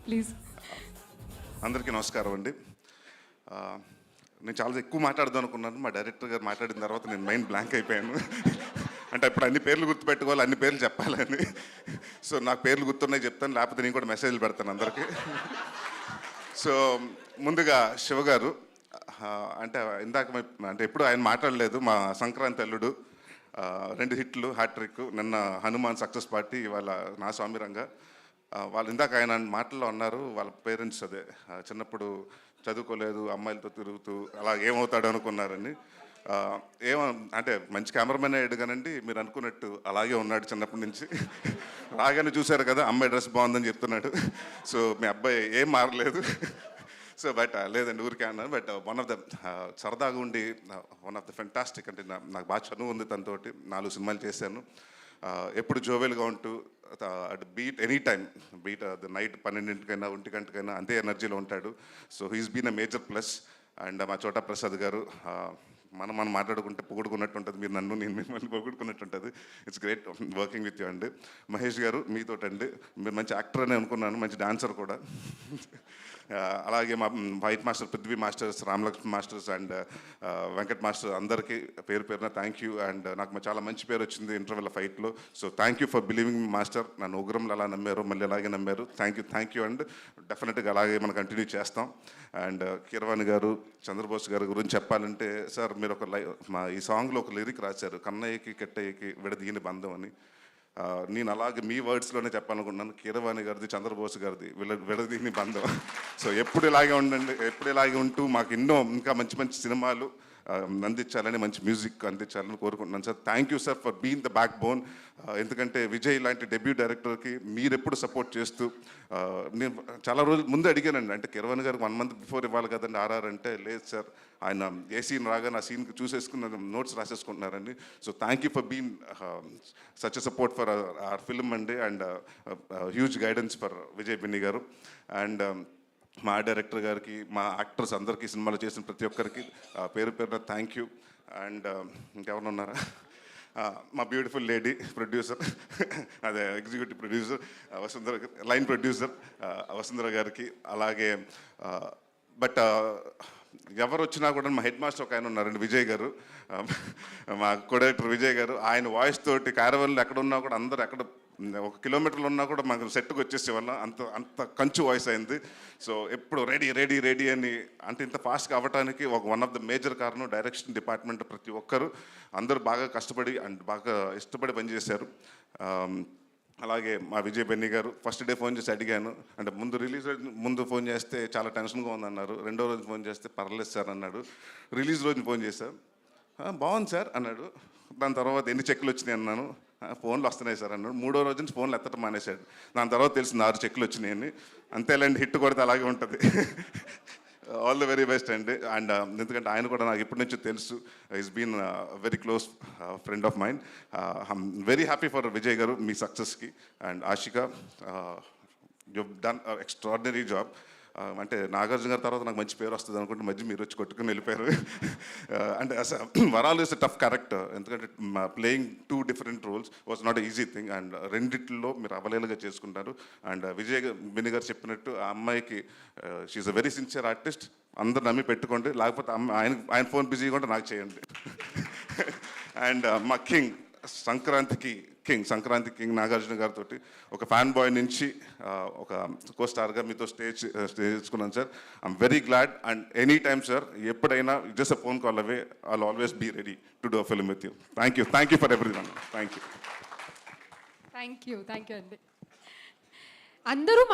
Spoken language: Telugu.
ప్లీజ్. అందరికీ నమస్కారం అండి. నేను చాలా ఎక్కువ మాట్లాడదాం అనుకున్నాను. మా డైరెక్టర్ గారు మాట్లాడిన తర్వాత నేను మైండ్ బ్లాంక్ అయిపోయాను. అంటే ఇప్పుడు అన్ని పేర్లు గుర్తుపెట్టుకోవాలి, అన్ని పేర్లు చెప్పాలని. సో నాకు పేర్లు గుర్తున్నాయి చెప్తాను, లేకపోతే నేను కూడా మెసేజ్లు పెడతాను అందరికీ. సో ముందుగా శివ గారు, అంటే ఇందాక అంటే ఎప్పుడు ఆయన మాట్లాడలేదు. మా సంక్రాంతి అల్లుడు 2 హిట్లు, హ్యాట్రిక్. నిన్న హనుమాన్ సక్సెస్ పార్టీ, ఇవాళ నా స్వామి రంగ. వాళ్ళు ఇందాక ఆయన మాటల్లో అన్నారు, వాళ్ళ పేరెంట్స్ అదే చిన్నప్పుడు చదువుకోలేదు, అమ్మాయిలతో తిరుగుతూ అలా ఏమవుతాడు అనుకున్నారని. ఏమో అంటే మంచి కెమెరామెన్ అయ్యాడు కానండి, మీరు అనుకున్నట్టు అలాగే ఉన్నాడు చిన్నప్పటి నుంచి. రాగానే చూశారు కదా, అమ్మాయి డ్రెస్ బాగుందని చెప్తున్నాడు. సో మీ అబ్బాయి ఏం మారలేదు. సో బట్ లేదండి, ఊరికే అన్నాను. బట్ వన్ ఆఫ్ ద సరదాగా ఉండి వన్ ఆఫ్ ద ఫెంటాస్టిక్, అంటే నాకు బాగా చనువు ఉంది తనతోటి. 4 సినిమాలు చేశాను. ఎప్పుడు జోవెల్గా ఉంటూ at beat any time, beat the night 12 1 అంతే ఎనర్జీలో ఉంటాడు. So he's been a major plus. And మా చోటా ప్రసాద్ గారు, మనం మాట్లాడుకుంటే పొగుడుకున్నట్టు ఉంటుంది, మీరు నన్ను, నేను మిమ్మల్ని పొగుడుకున్నట్టు ఉంటుంది. It's great working with you అండి. మహేష్ గారు, మీతోటండి, మీరు మంచి యాక్టర్ అని అనుకున్నాను, మంచి డాన్సర్ కూడా. అలాగే మా white master, Prithvi masters, Ramalakshman masters and Venkat master, అందరికీ పేరు పేరున థ్యాంక్ యూ. అండ్ నాకు చాలా మంచి పేరు వచ్చింది ఇంటర్వెల్ ఫైట్లో. So thank you for believing master. నన్ను ఉగ్రంలో అలా నమ్మారు, మళ్ళీ అలాగే నమ్మారు. థ్యాంక్ యూ అండ్ డెఫినెట్గా అలాగే మనం కంటిన్యూ చేస్తాం. అండ్ కీరవాణి గారు, చంద్రబోస్ గారి గురించి చెప్పాలంటే, సార్ మీరు మా ఈ సాంగ్లో ఒక లిరిక్ రాశారు, కన్నయ్యకి కెట్టయ్యకి విడదీయని బంధం అని. నేను అలాగే మీ వర్డ్స్లోనే చెప్పాలనుకున్నాను, కీరవాణి గారిది, చంద్రబోస్ గారిది విడదీని బంధం. సో ఎప్పుడు ఇలాగే ఉండండి, ఎప్పుడు ఇలాగే ఉంటూ మాకు ఎన్నో ఇంకా మంచి మంచి సినిమాలు అందించాలని, మంచి మ్యూజిక్ అందించాలని కోరుకుంటున్నాను sir. Thank you sir for being the back bone. ఎందుకంటే విజయ్ లాంటి డెబ్యూ డైరెక్టర్కి మీరు ఎప్పుడు సపోర్ట్ చేస్తూ, నేను చాలా రోజుల ముందు అడిగానండి, అంటే కీరవాణి గారికి 1 month బిఫోర్ ఇవ్వాలి కదండి ఆర్ఆర్ అంటే, లేదు సార్ ఆయన ఏ సీన్ రాగానే ఆ సీన్కి చూసేసుకున్న నోట్స్ రాసేసుకుంటున్నారండి. So thank you for been such support for our film అండి. And huge guidance for Vijay Binni గారు. అండ్ మా డైరెక్టర్ గారికి, మా యాక్టర్స్ అందరికీ, సినిమాలు చేసిన ప్రతి ఒక్కరికి పేరు పేరున థ్యాంక్ యూ. అండ్ ఇంకెవరు ఉన్నారా, మా బ్యూటిఫుల్ లేడీ ప్రొడ్యూసర్, అదే executive producer Vasundhara, line producer Vasundhara గారికి. అలాగే బట్ ఎవరు వచ్చినా కూడా మా హెడ్ మాస్టర్ ఒక ఆయన ఉన్నారండి, విజయ్ గారు, మా కో డైరెక్టర్ విజయ్ గారు. ఆయన వాయిస్ తోటి క్యారవన్లు ఎక్కడ ఉన్నా కూడా, అందరు ఎక్కడ 1 kilometerలో ఉన్నా కూడా మాకు సెట్కి వచ్చేసేవాళ్ళం, అంత కంచు వాయిస్ అయింది. సో ఎప్పుడు రెడీ రెడీ రెడీ అని, అంటే ఇంత ఫాస్ట్గా అవ్వడానికి వన్ ఆఫ్ ద మేజర్ కారణం డైరెక్షన్ డిపార్ట్మెంట్. ప్రతి ఒక్కరు అందరూ బాగా కష్టపడి అండ్ బాగా ఇష్టపడి పనిచేశారు. అలాగే మా విజయ్ బెన్నీ గారు, ఫస్ట్ డే ఫోన్ చేసి అడిగాను, అంటే ముందు ఫోన్ చేస్తే చాలా టెన్షన్గా ఉందన్నారు. 2వ రోజు ఫోన్ చేస్తే పర్లేదు సార్ అన్నాడు. రిలీజ్ రోజున ఫోన్ చేశాను, బాగుంది సార్ అన్నాడు. దాని తర్వాత ఎన్ని చెక్కులు వచ్చినాయి అన్నాను, ఫోన్లు వస్తున్నాయి సార్ అన్నాడు. 3వ రోజు నుంచి ఫోన్లు ఎత్తడం మానేశాడు. దాని తర్వాత తెలిసింది 6 చెక్కులు వచ్చినాయని. అంతేలేండి, హిట్ కొడితే అలాగే ఉంటుంది. ఆల్ ద వెరీ బెస్ట్ అండి. అండ్ ఎందుకంటే ఆయన కూడా నాకు ఇప్పటి నుంచో తెలుసు, is been very close friend of mind. I'm very happy for Vijay గారు, మీ సక్సెస్కి. And Ashika, you done extraordinary job. అంటే నాగార్జున గారి తర్వాత నాకు మంచి పేరు వస్తుంది అనుకుంటే మధ్య మీరు వచ్చి కొట్టుకుని వెళ్ళిపోయారు. అంటే వరాలు ఇస్ అ టఫ్ క్యారెక్టర్, ఎందుకంటే playing 2 different roles was not easy thing. And రెండిట్లో మీరు అవలేలుగా చేసుకుంటారు. అండ్ విజయ్ బిని గారు చెప్పినట్టు, ఆ అమ్మాయికి she's a very sincere artist. అందరు నమ్మి పెట్టుకోండి, లేకపోతే ఆయన ఫోన్ బిజీగా ఉంటే నాకు చేయండి. అండ్ మా కింగ్, సంక్రాంతి కింగ్ నాగార్జున గారితో ఒక ఫ్యాన్ బాయ్ నుంచి ఒక కో స్టార్గా మీతో స్టేజ్ చేసుకున్నాను sir. I'm very glad. And any time sir, ఎప్పుడైనా just a phone call away, I'll always be ready to do a film with you. Thank you for everyone. Thank you అండి. అందరూ